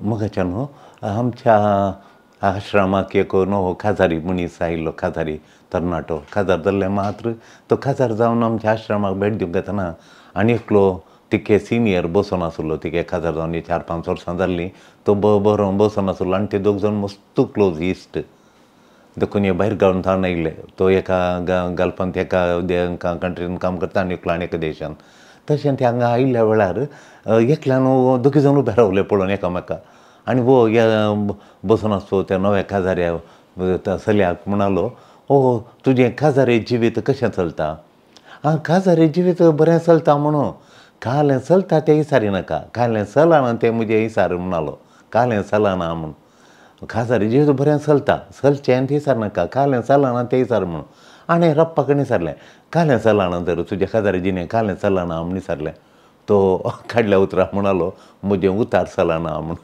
मगाच्या न्हू आमच्या आश्रमाक एक नवो खाजारी मनीस आयिल्लो, खाजारी तरणाटो खाजार जाल्ले मात्र तो खाजार जावन आमच्या आश्रमाक भेट दिवंक येतना आनी एकलो तिके सिनियर बसून आसलो, तिके खाजार जावन 4-5 वर्सां जाल्लीं, तो बरो बसून आसलो आनी ते दोग जाण मस्त क्लोज इश्ट. देखून हे भायर गांवांतल्यान आयिल्ले, तो एका गाल्फांत एका कंट्रीन काम करता आनी एकलो आनी एका देशांत. तशें ते हांगा आयिल्ल्या वेळार एकल्यान दोगी जाण उबे रावले पळोवन एकामेकाक आनी वो बसून आसतो त्या नव्या खाजाऱ्या चल्याक म्हणालो, ओ तुजें खाजारे जिवीत कशें चलता? खाजारे जिवीत बरें चलता म्हणून कालें चलता तें विचारिनाका, कालें चलना तें म्हजें विचार म्हणालो. कालें चलना म्हूण खाजारे जिवीत बरें चलता, चलचें तें विचारनाका, कालें चलना तें विचार म्हणून. आनी रप्पा कडेन विचारलें, कालें चलना तर तुज्या खाजारे जिणें कालें चलना म्हूण विचारलें. तो काडल्या उतराक म्हणालो, म्हजें उतार चलना म्हूण.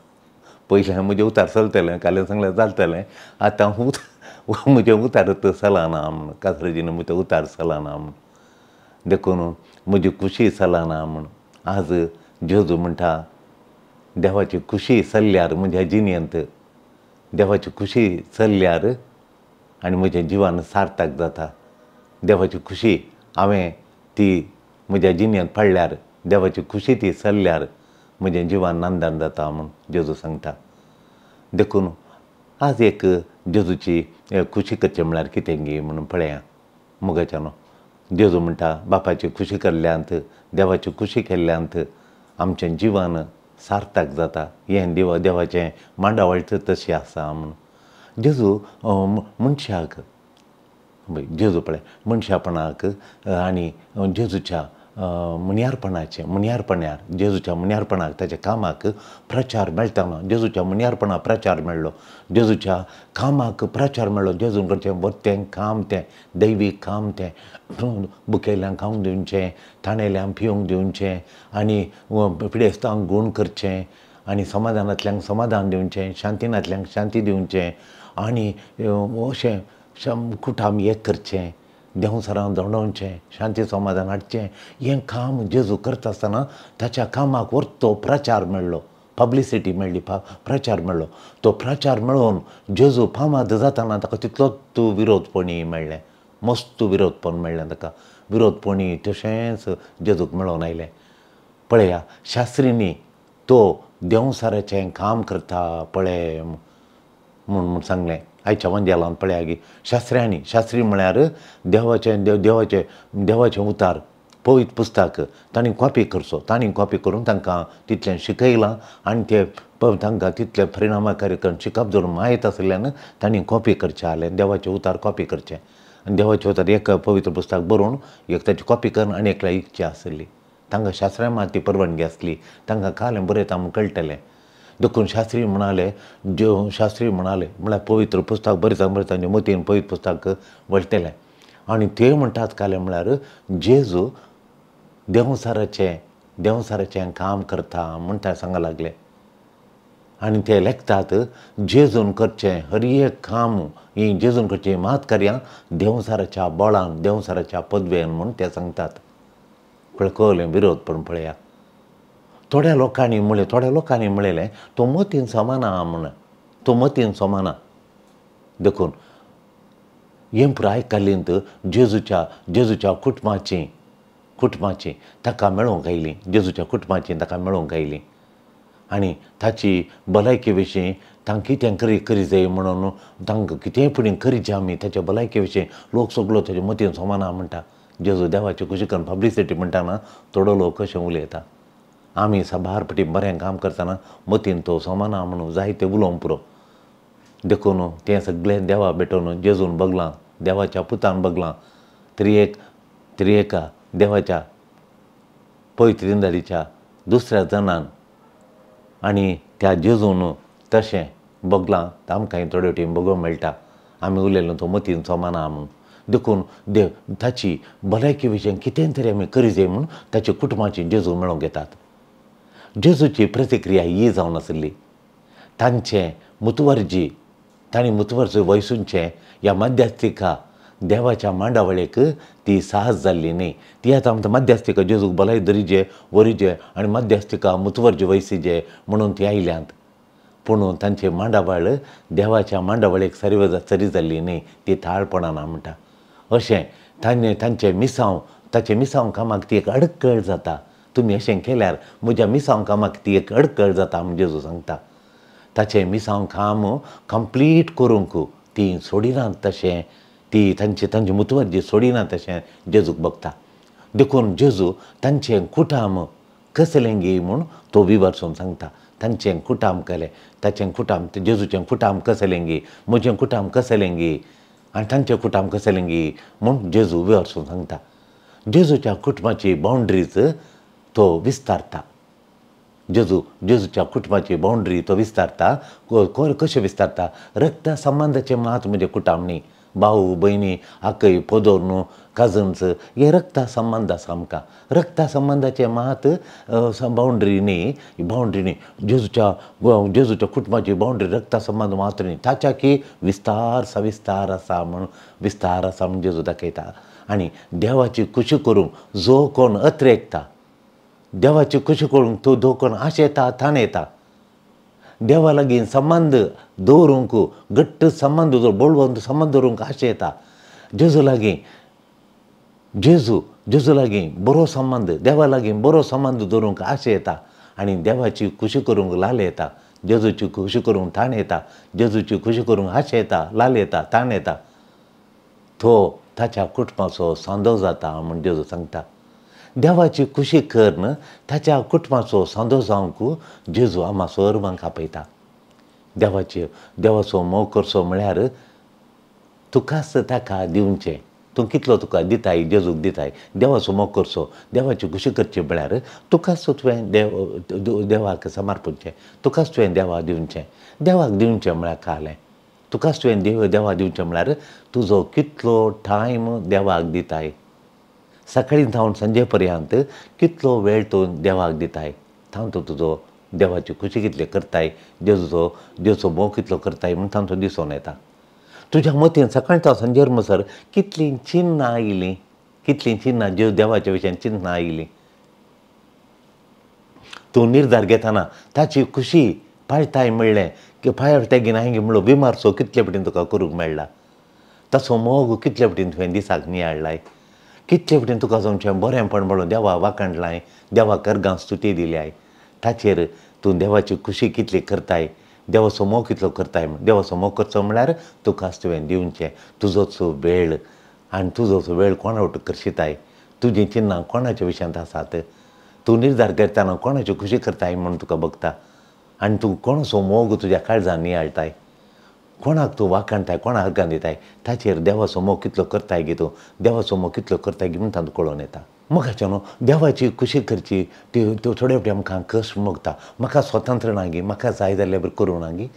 पयलें म्हजें उतार चलतलें, कालें सांगलें जालतलें, आतां म्हजें उतारच चलना म्हूण, खाजारे जिणें म्हजें उतार चलना म्हूण. देखून म्हजी खुशी चलना म्हूण. आज जेजू म्हणटा, देवाची खुशी चल्ल्यार म्हज्या जिणेंत, देवाची खुशी चल्ल्यार आनी म्हजें जिवन सार्थक जाता. देवाची खुशी हांवें ती म्हज्या जिणेंत पडल्यार, देवाची खुशी ती चल्ल्यार म्हजें जिवन नंदन जाता म्हूण जेजू सांगता. देखून आज एक जेजूची खुशी करचें म्हळ्यार कितें गी म्हणून पळया मोगाच्यानो. जेजू म्हणटा, बापाची खुशी केल्ल्यांत, देवाची खुशी केल्ल्यांत आमचें जिवन सार्थक जाता. हें देवाचें मांडावळच तशी आसा म्हणून. जेजू मनशाक जेजू पळय मनशापणाक आनी जेजूच्या मणियारपणार जेजूच्या मणियारपणाक, ताच्या कामाक प्रचार मेळटाना. जेजूच्या मणियारपणाक प्रचार मेळ्ळो, जेजूच्या कामाक प्रचार मेळ्ळो. जेजून कडचें बरें काम तें, दैवीक काम तें, भुकेल्यांक खावंक दिवचें, थाणेल्यांक पिवंक दिवचें आनी पिडेस्तांक गूण करचें आनी समाधानांतल्यांक समाधान दिवचें, शांतीनांतल्यांक शांती दिवचें आनी अशें कुटाम एक करचें, देंवसरां जोडोवचें, शांती समाधान हाडचें. हें काम जेजू करता आसतना ताच्या कामाक व्हरतो प्रचार मेळ्ळो, पब्लिसिटी मेळ्ळी, प्रचार मेळ्ळो. तो प्रचार मेळोवन जेजू फामाद जाताना ताका तितलोच विरोधपणी मेळ्ळें, मस्त विरोधपण मेळ्ळें ताका. विरोधपणी तशेंच जेजूक मेळोन आयलें. पळया शास्त्रींनी तो देंवसाराचें काम करता पळय म्हूण सांगलें. आयच्या वंजेलांत पळया गी शास्त्री म्हळ्यार देवाचें उतार, पवित्र पुस्तक तांणी कॉपी करचो. तांणी कॉपी करून तांकां तितलें शिकयलां आनी ते तांकां तितलें परिणामकारी करून शिकप जर माहीत आसल्यान तांणी कॉपी करचें जालें, देवाचें उतार कॉपी करचें. आनी देवाचें उतार एक पवित्र पुस्तक बरोवन एक ताची कॉपी करून आनी एकल्या इकची आसली. तांकां शास्त्रां मात ती परवानगी आसली, तांकां कालें बरयता म्हूण कळटलें. देखून शास्त्री म्हणाले म्हळ्यार पवित्र पुस्तक बरयता मतीन पवित्र पुस्तक वळटलें. आनी ते म्हणटात कालें म्हळ्यार जेजू देंवसाराचें काम करता म्हूण ते सांगूंक लागले. आनी ते लेखतात, जेजून करचें हर एक काम, ही जेजून करचीं मात कार्यां देंवसाराच्या बळान, देंवसाराच्या पदवेन म्हूण ते सांगतात. कळकलें विरोधपण पळया. थोड्या लोकांनी म्हळेलें तो मतीन समाना म्हूण, तो मतीन समाना. देखून हें पुरो आयकल्लींत जेजूच्या कुटुंबाची ताका मेळोवंक आयलीं, जेजूच्या कुटुंबाची ताका मेळोवंक आयलीं. आनी ताची भलायके विशीं तांकां कितें करी जाय म्हणून तांकां कितेंय फुडें करीचें आमी, ताचे भलायके विशीं लोक सगळो ताच्या मतीन समाना म्हणटा. जेजू देवाची खुशी करून पब्लिसिटी म्हणटाना थोडो लोक अशें उलयता. आमी साबार फाटीं बरें काम करतना मतीन तो समाना म्हणून जायते उलोवंक पुरो. देखून तें सगळें देवा भेटोवन जेजून बगलां, देवाच्या पुतान बगलां, त्रिएका देवाच्या पवित्र इंदारीच्या दुसऱ्या जनान आनी त्या जेजून तशें बगलां आमकांय थोडे वटेन बगूंक मेळटा. आमी उलयलें तो मतीन समाना म्हूण. देखून ताची भलायके विशीं कितें तरी आमी करी जाय म्हूण ताच्या कुटुंबाची जेजू मेळोवंक येतात. जेजूची प्रतिक्रिया ही जावन आसली. तांचें तांणी मुतवरजी वयसूंचें ह्या मध्यस्थिका देवाच्या मांडावळेक ती साहस जाल्ली न्ही. ती आतां मध्यस्थिका जेजूक भलाय दरीचे वरीचे आनी मध्यस्थिका मुतवरजी वयसीचे म्हणून ती आयल्यांत. पूण तांचे मांडावळ देवाच्या मांडावळेक सरी जाल्ली न्ही, ती थाळपणाना म्हणटा. अशें तांचे मिसांव, ताचे मिसांव कामाक ती एक अडकळ जाता. तुमी अशें केल्यार म्हज्या मिसांव कामाक ती एक अडकळ जाता म्हूण जेजू सांगता. ताचें मिसांव काम कंप्लीट करूंक ती सोडिनात तशें, ती तांची मुतवज्जी सोडिना तशें जेजूक बगता. देखून जेजू तांचें कुटाम कसलें गे म्हूण तो विवरसून सांगता. तांचें कुटाम केलें, ताचें कुटाम, जेजूचें कुटाम कसलें गे, म्हजें कुटाम कसलें गे आनी तांचें कुटाम कसलें गे म्हूण जेजू विवरसून सांगता. जेजूच्या कुटुंबाची बाउंड्रीज तो विस्तारता. जेजूच्या कुटुंबाची बाउंड्री तो विस्तारता. कशें विस्तारता? रक्त संबंधाचे मात म्हणजे कुटाम न्ही. भाऊ भयणी आकय पोदोर कजन्स हे रक्ता संबंध आसा आमकां. रक्ता संबंधाचे मात बाउंड्री न्ही. जेजूच्या कुटुंबाची बाउंड्री रक्ता संबंध मात न्ही, ताच्या की विस्तार आसा म्हूण जेजू दाखयता. आनी देवाची खुशी करूंक जो कोण अत्रेकता, देवाची खुशी करूंक तो जो कोण आशेता थाणयता, देवा लागीं संबंध दवरूंक, घट्ट संबंध बळवंत संबंध दवरूंक आशेता, जेजू लागीं बरो संबंध, देवा लागीं बरो संबंध दवरूंक आशेता आनी देवाची खुशी करूंक लालयता, जेजूची खुशी करूंक थाणयता, जेजूची खुशी करूंक आशेता, लालयता, थाणयता, तो ताच्या कुटुंबाचो सांदो जाता म्हूण जेजू सांगता. देवाची खुशी करन ताच्या कुटुंबाचो सांदो जावंक जेजू आम्हा सर्वांक आपयता. देवाचो मोग करचो म्हळ्यार तुकाच ताका दिवचें. तूं कितलो तुका दिताय, जेजूक दिताय. देवाचो मोग करचो, देवाची खुशी करची म्हळ्यार तुकाच तुवें देवाक समर्पणचें, तुकाच तुवें देवाक दिवचें. देवाक दिवचें म्हळ्यार कालें. तुकाच तुवें देवाक दिवचें म्हळ्यार तुजो कितलो टायम देवाक दिताय, सकाळीं सावन संजे पर्यंत कितलो वेळ तूं देवाक दिताय, तातूंत तुजो देवाची खुशी कितली करताय, जेजूचो मोग कितलो करताय म्हूण तातूंत दिसून येता. तुज्या मतीन सकाळीं सावन संजेर म्हणसर कितलीं चिन्नां आयलीं, देवाच्या विशयान चिन्नां आयलीं. तूं निर्धार घेतना ताची खुशी पाळटाय म्हणलें की पाळट तेगीन हांवें म्हणलो बिमारसो कितले पटीन तुका करूंक मेळ्ळा, ताचो मोग कितले पटीन तुवें दिसाक नियाळ्ळाय, कितले पटीन तुका तुमचें बरेंपण म्हणून देवा वाखणलाय, देवा कर्गां स्तुती दिल्याय, ताचेर तूं देवाची खुशी कितली करताय, देवाचो मोग कितलो करताय. देवाचो मोग करचो म्हळ्यार तुकाच तुवें दिवचें. तुजोच वेळ आनी तुजोच वेळ कोणा वांगडा करशिताय, तुजीं चिन्नां कोणाच्या विशयांत आसात, तूं निर्धार करतना कोणाची खुशी करताय म्हूण तुका बगता आनी तूं कोणाचो मोग तुज्या काळजान नियाळटाय, कोणाक तूं वाखणटाय, कोणाक अर्गां दिताय, ताचेर देवाचो मोग कितलो करताय गे तूं, देवाचो मोग कितलो करताय गे म्हूण तातूंत कळोवन येता. मोगाचें न्हू, देवाची खुशी करची त्यो थोडे फावटी आमकां कश्ट मोगता. म्हाका स्वतंत्र ना गे, म्हाका जाय जाल्यार बरें करूं ना गे,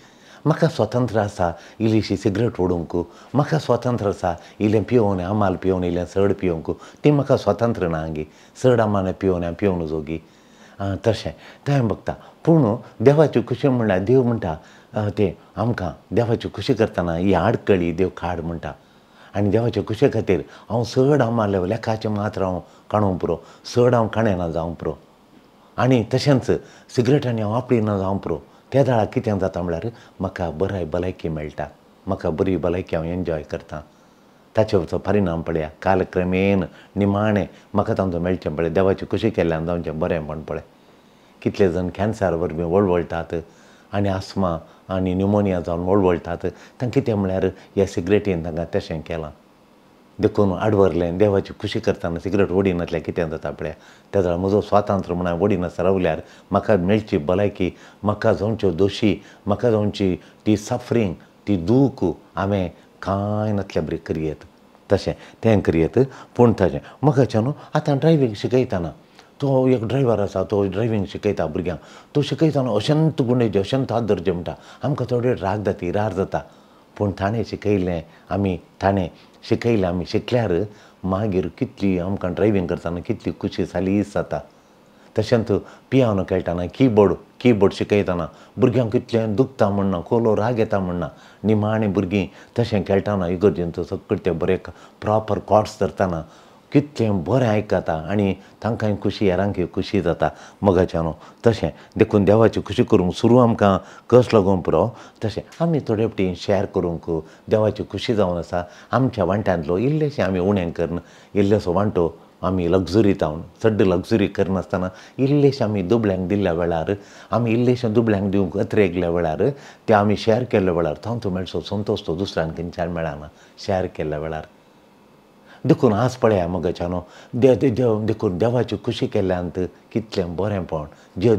म्हाका स्वतंत्र आसा इल्लीशी सिगरेट ओडूंक, म्हाका स्वतंत्र आसा इल्लें पिवून आमाल पिवून इल्लें चड पिवूंक, ती म्हाका स्वतंत्र ना गे, चड आमाल पिवून हांवें पिवूं नजो गे, तशें तें हांवें बगता. पूण देवाची खुशी म्हणल्यार देव म्हणटा तें आमकां देवाची खुशी करतना ही आडकळी देव काड म्हणटा. आनी देवाचे खुशे खातीर हांव चड आमाल लेखाचें मात हांव काडूं पुरो, चड हांव काणें ना जावं पुरो, आनी तशेंच सिगरेटांनी हांव आपली ना जावं पुरो. त्या दाळा कितें जाता म्हळ्यार म्हाका भलायकी मेळटा, म्हाका बरी भलायकी हांव एन्जॉय करतां. ताचेर परिणाम पळया, कालक्रमेन निमाणें म्हाका तांचो मेळचें पळय, देवाची खुशी केल्ल्यान जावचें बरेंपण पळय. कितले जण कॅन्सर वरवीं वळवळटात आनी आस्मा आनी न्युमोनिया जावन वळवळटात. तांकां कितें म्हळ्यार ह्या सिगरेटीन तांकां तशें केलां. देखून आडवरलें देवाची खुशी करतना सिगरेट ओडिनातल्यार कितें जाता पळया. त्या जाल्यार म्हजो स्वातंत्र्य म्हणून ओडिनासतना रावल्यार म्हाका मेळची भलायकी, म्हाका जावच्यो दोशी, म्हाका जावची ती सफरींग, ती दूख हांवें कांय नातल्या बरी करियेत. तशें तें करियेत. पूण ताचें म्हाकाचें न्हू आतां ड्रायवींग शिकयतना तो एक ड्रायव्हर आसा, तो ड्रायवींग शिकयता भुरग्यांक. तो शिकयतना अशंत गुणेचे अशंत आदर्जे म्हणटा. आमकां थोडे राग जाता. पूण ताणें शिकयलें आमी शिकल्यार मागीर कितली आमकां ड्रायवींग करतना कितली खुशी सालीस जाता. तशेंच पियानो खेळटाना कीबोर्ड शिकयतना भुरग्यांक कितलें दुखता म्हणना, खोलो राग येता म्हणना. निमाणीं भुरगीं तशें खेळटाना इगर्जेंत सगळें तें बरें प्रॉपर कॉर्ड्स धरतना कितलें बरें आयकता आनी तांकांय खुशी हेरांकय खुशी जाता मोगाच्यान तशें देखून देवाची खुशी करूंक सुरू आमकां कस लागून पुरो तशें आमी थोडे फावटी शेअर करूंक देवाची खुशी जावन आसा आमच्या वांट्यांतलो इल्लेशें आमी उणें करन इल्लोसो वांटो आमी लग्जरी जावन चड लग्जरी करनासतना इल्लेशें आमी दुबळ्यांक दिल्ल्या वेळार आमी इल्लेशें दुबळ्यांक दिवंक अत्रेगल्या वेळार ते आमी शेअर केल्ल्या वेळार तांचो मेळचो संतोश तो दुसऱ्यांक खंयच्यान मेळना शेअर केल्ल्या वेळार देखून आज पळया मोगाच्यानो देखून देवाची खुशी केल्ल्यांत कितलें बरेंपण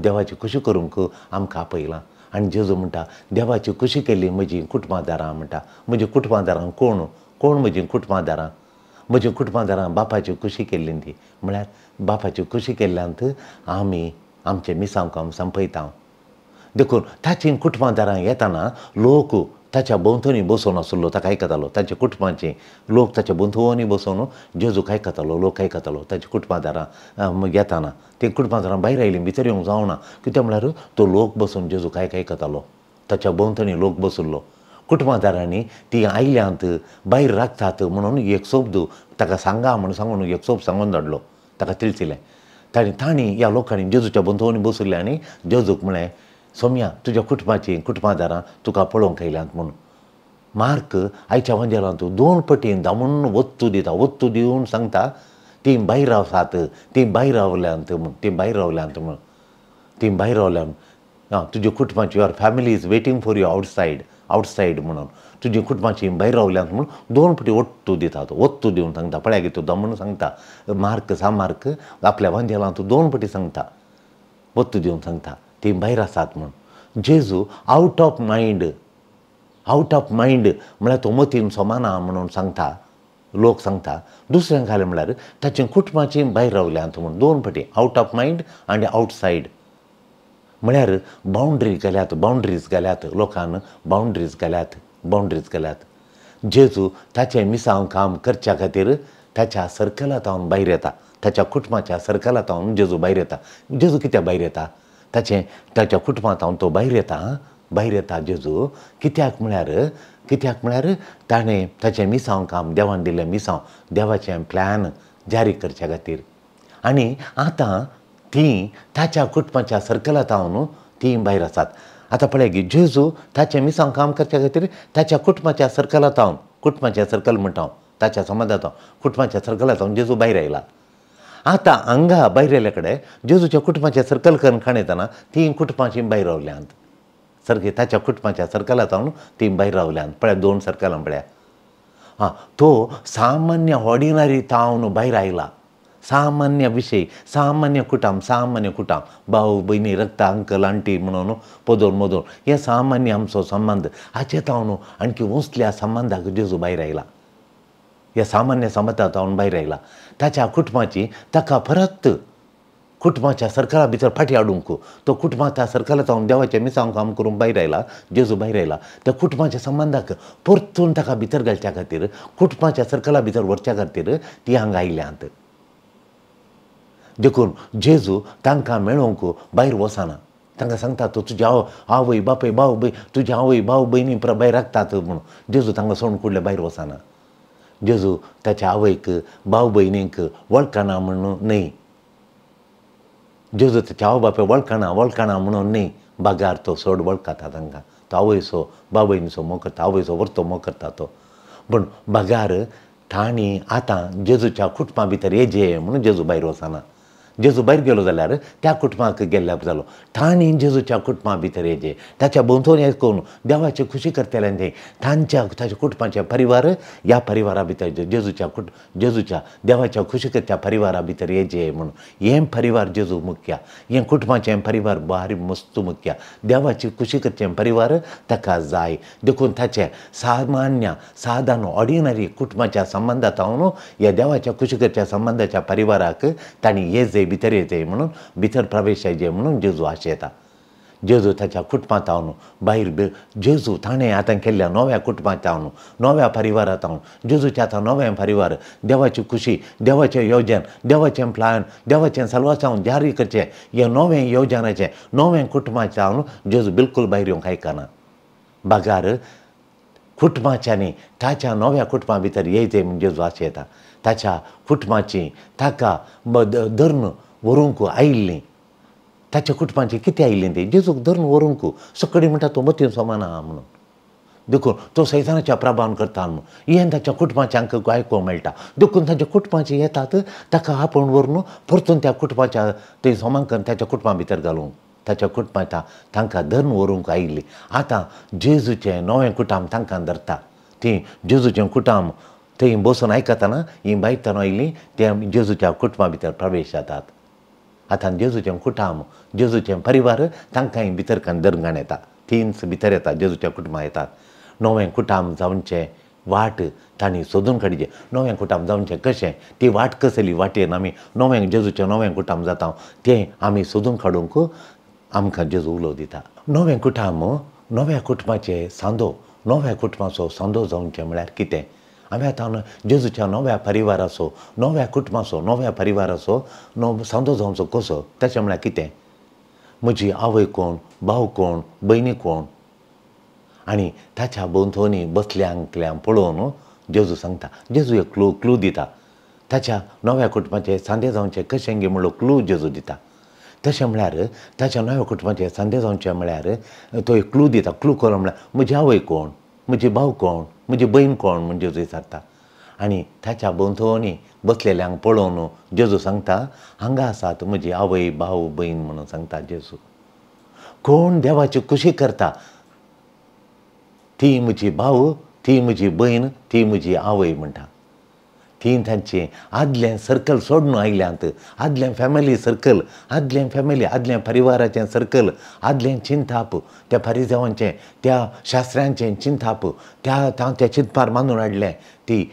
देवाची खुशी करूंक आमकां आपयलां आनी जेजू म्हणटा देवाची खुशी केल्ली म्हजीं कुटुंबादारां म्हणटा म्हज्या कुटुंबादारां कोण कोण म्हजीं कुटुंबादारां म्हज्या कुटुंबादारां बापाची खुशी केल्ली ती म्हळ्यार बापाची खुशी केल्ल्यांत आमी आमचें मिसांक आमी संपयता देखून ताचीं कुटुंबादारां येताना लोक ताच्या भोंवतणी बसून आसलो ताका आयकतालो ताच्या कुटुंबाची लोक ताच्या भोंवतणी बसून जेजूक आयकतालो लोक आयकतालो ताच्या कुटुंबादारां येताना ते कुटुंबादारां भायर आयलीं भितर येवंक जावना कित्याक म्हळ्यार तो लोक बसून जेजूक आयकतालो ताच्या भोंवतणी लोक बसुल्लो कुटुंबादारांनी ती आयल्यांत भायर राखतात म्हणून एक शब्द ताका सांगा म्हणून सांगून एक शब्द सांगून धाडलो ताका तिळचिलें तांणी ह्या लोकांनी जेजूच्या भोंवतणी बसुल्ले आनी जेजूक म्हळें सोम्या तुज्या कुटुंबादारां तुका पळोवंक आयल्यांत म्हणून मार्क आयच्या वंजेलांत 2 पटीन धांवून वत्तू दिता वत्तू दिवन सांगता ती भायर रावतात ती भायर रावल्यांत म्हूण ती भायर रावल्यांत म्हूण ती भायर रावल्या तुज्या कुटुंबाची your family is waiting for you outside म्हणून तुजी कुटुंबाची भायर रावल्यांत म्हणून 2 पटी वत्तू दितात वत्तू दिवन सांगता पळया गे तूं धांवून सांगता मार्क आपल्या वंजेलांत 2 पटी सांगता वत्तू दिवन सांगता ती भायर आसात म्हूण जेजू आवट ऑफ मायंड म्हळ्यार तो मतीन सोमाना म्हणून सांगता लोक सांगता दुसऱ्यांक घालें म्हळ्यार ताचे कुटुंबाची भायर रावल्यांत म्हूण 2 पटी आवट ऑफ मायंड आनी आवटसायड म्हळ्यार बाउंड्रीज घाल्यात लोकांन बाउंड्रीज घाल्यात जेजू ताचें मिसांव काम करच्या खातीर ताच्या सर्कलांत हांव भायर येता ताच्या कुटुंबाच्या सर्कलांत हांव जेजू भायर येता जेजू कित्याक भायर येता ताच्या कुटुंबांत हांव तो भायर येता जेजू कित्याक म्हळ्यार ताणें ताचें मिसांव काम देवान दिल्लें मिसांव देवाचें प्लॅन जारी करच्या खातीर आनी आतां तीं ताच्या कुटुंबाच्या सर्कलांत हांव तीं भायर आसात आतां पळय गी जेजू ताचें मिसांव काम करच्या खातीर ताच्या कुटुंबाच्या सर्कलांत हांव कुटुंबाचें सर्कल म्हणटा हांव ताच्या संबंदांत हांव कुटुंबाच्या सर्कलांत हांव जेजू भायर आयला आतां हांगा भायर येयले कडेन जेजूच्या कुटुंबाचें सर्कल करून खाणयतना तीं कुटुंबाची भायर रावल्यांत ताच्या कुटुंबाच्या सर्कलांत हांव तीं भायर रावल्यांत पळय 2 सर्कलां पळया तो सामान्य ऑर्डिनरी तावन भायर आयला सामान्य विशय सामान्य कुटाम भाव भयणी रक्त अंकल आंटी म्हणून पोदोन मोदोन हे सामान्य आमचो संबंद हाचे तावन आणखी उसल्या संबंदाक जेजू भायर आयला ह्या सामान्य संबंदांत हांव भायर आयला ताच्या कुटुंबाची ताका परत कुटुंबाच्या सर्कला भितर फाटी हाडूंक तो कुटुंबाच्या सर्कलांत हांव देवाचें मिसांव काम करून भायर आयला जेजू भायर आयला त्या कुटुंबाच्या संबंदाक परतून ताका भितर घालच्या खातीर कुटुंबाच्या सर्कला भितर व्हरच्या खातीर ती हांगा आयल्यांत देखून जेजू तांकां मेळोवंक भायर वचना तांकां सांगता तो तुज्या आवय बापय भाव तुज्या आवय भाव भयणी भायर राखतात म्हणून जेजू तांकां सोडून कुडले भायर वचना जेजू ताच्या आवयक भाव भयणींक वळखना म्हणून न्हय जेजू ताच्या आवय बापाय वळखना म्हणून न्हय बागार तो सोड वळखता तांकां तो आवयचो भाव भयणीचो मोग करता आवयचो व्हरतो मोग करता तो पूण बागार तांणी आतां जेजूच्या कुटुंबा भितर येजे म्हणून जेजू भायर वचना जेजू भायर गेलो जाल्यार त्या कुटुंबाक गेल्ल्या जालो तांणी जेजूच्या कुटुंबा भितर येजे ताच्या भोंवतणी करून देवाची खुशी करतल्यांनी ताच्या कुटुंबाचे परिवार ह्या परिवारा भितर जेजूच्या देवाच्या खुशी करच्या परिवारा भितर येजे म्हणून हें परिवार जेजू मुख्य हें कुटुंबाचें परिवार भारी मस्त मुख्य देवाची खुशी करचें परिवार ताका जाय देखून ताचें साधारण ऑर्डिनरी कुटुंबाच्या संबंदांत हांव ह्या देवाच्या खुशी करच्या संबंदाच्या परिवाराक तांणी येजे भितर येते म्हणून भितर प्रवेश येजे म्हणून जेजू आशेता जेजू ताच्या कुटुंबांत हांव भायर जेजू ताणें आतां केल्ल्या नव्या कुटुंबांत हांव नव्या परिवारांत हांव जेजूचें आतां नवें परिवार देवाची खुशी देवाचें येवजन देवाचें प्लान देवाचें सल्वास हांव जारी करचें हें नवें येवजनाचें नवें कुटुंबाचें हांव जेजू बिलकूल भायर येवंक आयकना बागार कुटुंबाच्यानी ताच्या नव्या कुटुंबा भितर येयचें म्हणजे जेजू आशें येता. ताच्या कुटुंबाची ताका धरून व्हरूंक आयिल्लीं, ताच्या कुटुंबाची कितें आयिल्लीं ती जेजूक धरून व्हरूंक. सकडी म्हणटा तूं मतीन समान आहा म्हणून. देखून तो सैतानाच्या प्रभावान करता म्हणून हें ताच्या कुटुंबाचें हांकां आयकूंक मेळटा. देखून ताच्या कुटुंबाचे येतात ताका आपूण व्हरून परतून त्या कुटुंबाच्या थंय समान ताच्या कुटुंबा भितर घालूंक. ताच्या कुटुंबाच्या तांकां धरून व्हरूंक आयिल्लीं. आतां जेजूचें नवें कुटाम तांकां धरता. तीं जेजूचें कुटाम थंय बसून आयकतना हीं बायतान आयिल्लीं ते जेजूच्या कुटुंबा भितर प्रवेश जातात. आतां जेजूचें कुटाम, जेजूचें परिवार तांकांय भितर धरून येता. तींच भितर येतात, जेजूच्या कुटुंबां येतात. नवें कुटाम जावचें वाट तांणी सोदून काडचें. नवें कुटाम जावचें कशें, ती वाट कसली वाटेन आमी जेजूचें नवें कुटाम जाता तें आमी सोदून काडूंक आमकां जेजू उलो दिता. नवें कुटाम, नव्या कुटुंबाचे सांदो, नव्या कुटुंबाचो सांदो जावचें म्हळ्यार कितें? आमी आतां जेजूच्या नव्या परिवाराचो, नव्या कुटुंबाचो, नव्या परिवाराचो सांदो जावचो कसो? तशें म्हळ्यार कितें? म्हजी आवय कोण, भाव कोण, भयणी कोण? आनी ताच्या भोंवतणी बसल्यांक पळोवन जेजू सांगता. जेजू एक क्लू दिता. ताच्या नव्या कुटुंबाचें सांदें जावचें कशें गे म्हणलो क्लू जेजू दिता. तशें म्हळ्यार ताच्या नव्या कुटुंबाचें सांदें जावचें म्हळ्यार तो एक क्लू दिता. क्लू कोलो म्हळ्यार म्हजी आवय कोण, म्हजी भाव कोण, म्हजी भयण कोण म्हूण जेजू विचारता. आनी ताच्या भोंवतणी बसलेल्यांक पळोवन जेजू सांगता हांगा आसात म्हजी आवय, भाव, भयण म्हणून सांगता जेजू. कोण देवाची कुशी करता ती म्हजी भाव, ती म्हजी भयण, ती म्हजी आवय म्हणटा. तीं तांचें आदलें सर्कल सोडून आयल्यांत. आदलें फॅमिली सर्कल, आदलें परिवाराचें सर्कल, आदलें चिंताप, त्या फारिजावांचें, त्या शास्त्रांचें चिंताप, त्या चिंतपार मानून हाडलें ती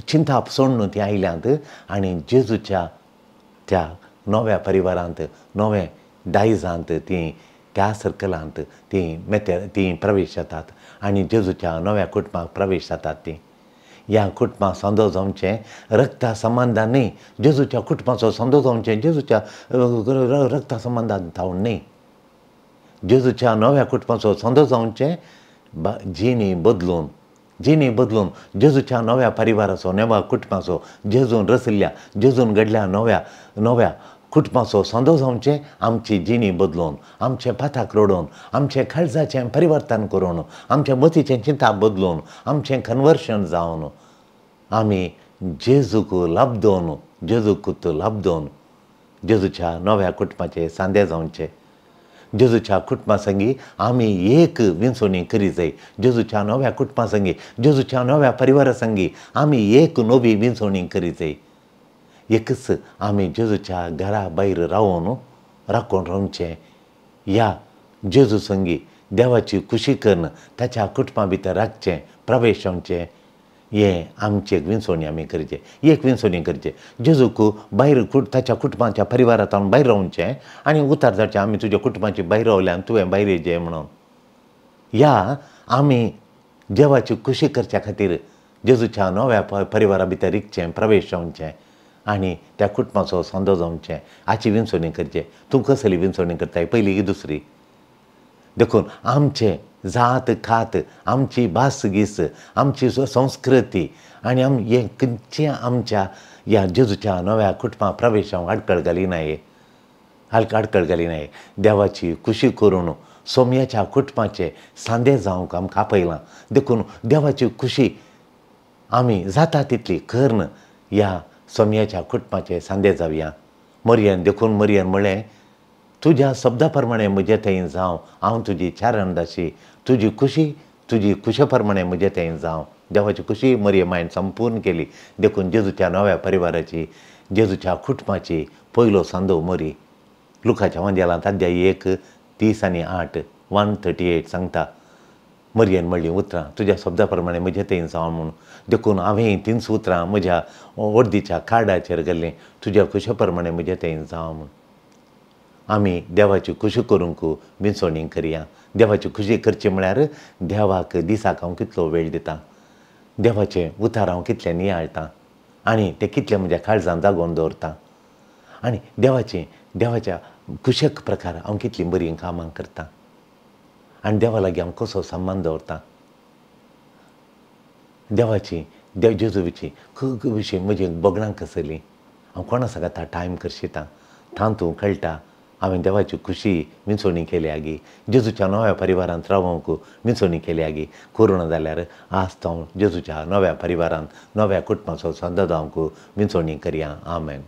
चिंताप सोडून तीं आयल्यांत आनी जेजूच्या त्या नव्या परिवारांत, नवें दायजांत तीं त्या सर्कलांत तीं प्रवेश जातात आनी जेजूच्या नव्या कुटुंबाक प्रवेश जातात तीं. ह्या कुटुंबाक सांदो जावचें रक्ता संबंदान न्ही. जेजूच्या कुटुंबाचो सांदो जावचें जेजूच्या रक्ता संबंदान जावन न्ही. जेजूच्या नव्या कुटुंबाचो सांदो जावचें जिणी बदलून जेजूच्या नव्या परिवाराचो, नव्या कुटुंबाचो, जेजून रचयल्ल्या, जेजून घडल्या नव्या कुटुंबाचो सांदो जावचें आमची जिणी बदलून, आमचें पाताक रोडोवन, आमचें काळजाचें परिवर्तन करून, आमच्या मतीचें चिंताप बदलून, आमचें कन्वर्शन जावन आमी जेजूक लाभ दोवन जेजूच्या नव्या कुटुंबाचें सांदें जावचें. जेजूच्या कुटुंबा संगी आमी एक विंचोणी करी जाय. जेजूच्या नव्या कुटुंबा संगी, जेजूच्या नव्या परिवारा संगी आमी एक नवी विंचोणी करी जाय. एकच आमी जेजूच्या घरा भायर राखून रावचें. ह्या जेजू संगी देवाची खुशी करून ताच्या कुटुंबा भितर राखचें, प्रवेश जावचें. हें आमची एक विंचोणी आमी करचें. एक विंचोणी करचें. जेजूक भायर ताच्या कुटुंबाच्या परिवारांतल्यान भायर रावचें आनी उतार धाडचें आमी तुज्या कुटुंबाची भायर रावल्यान तुवें भायर येचें म्हणून. ह्या आमी देवाची खुशी करच्या खातीर जेजूच्या नव्या परिवारा भितर रिकचें, प्रवेश जावचें आनी त्या कुटुंबाचो सांदो जावचें हाची विंचोणी करचें. तूं कसली विंचोणी करताय? पयली की दुसरी? देखून आमचें जात खात, आमची भास गीस, आमची संस्कृती आनी हें खंयचें आमच्या ह्या जेजूच्या नव्या कुटुंबाक प्रवेश जावंक आडखळ घालिनाये. देवाची खुशी करून सोम्याच्या कुटुंबाचें सांदें जावंक आमकां आपयलां. देखून देवाची खुशी आमी जाता तितली करून ह्या सोम्याच्या कुटुंबाचें सांदें जावया. मरयन म्हणलें तुज्या शब्दा प्रमाणे म्हजे थंय जावं, हांव तुजी चारणदासी, तुजी खुशे प्रमाणे म्हजे थंय जावं. देवाची खुशी मरियमायन संपूर्ण केली. देखून जेजूच्या नव्या परिवाराची, जेजूच्या कुटुंबाची पयलो सांदो मरी. लुकाच्या वंजेलांत अध्याय 1:30-8, 1:38 सांगता. मरियन म्हणलीं उतरां तुज्या शब्दा प्रमाणे म्हजे थंय जावं म्हणून. देखून हांवें तींच उतरां म्हज्या वर्दीच्या कार्डाचेर घालीं तुज्या खुशे प्रमाणे म्हजे थंय जावं म्हणून. आमी देवाची खुशी करूंक विंचोणी करया. देवाची खुशी करची म्हळ्यार देवाक दिसाक हांव कितलो वेळ दितां, देवाचें उतार हांव कितलें नियाळटां आनी तें कितलें म्हज्या काळजांत जागोवन दवरतां आनी देवाच्या खुशेक प्रकार हांव कितलीं बरीं कामां करतां आनी देवा लागीं हांव कसो संबंद दवरतां. देवाची जेजुवीची खूब विशीं म्हजी बोगणांक कसली हांव कोणा सांगता टायम करशिता थांतू कळटा हांवें देवाची खुशी मिसोणी केल्या गी जेजूच्या नव्या परिवारांत रावंक मिसोणी केल्या गी कोरोना जाल्यार आज तो जेजूच्या नव्या परिवारांत नव्या कुटुंबाचो सद्दा जावंक मिसोणी करया आमेन.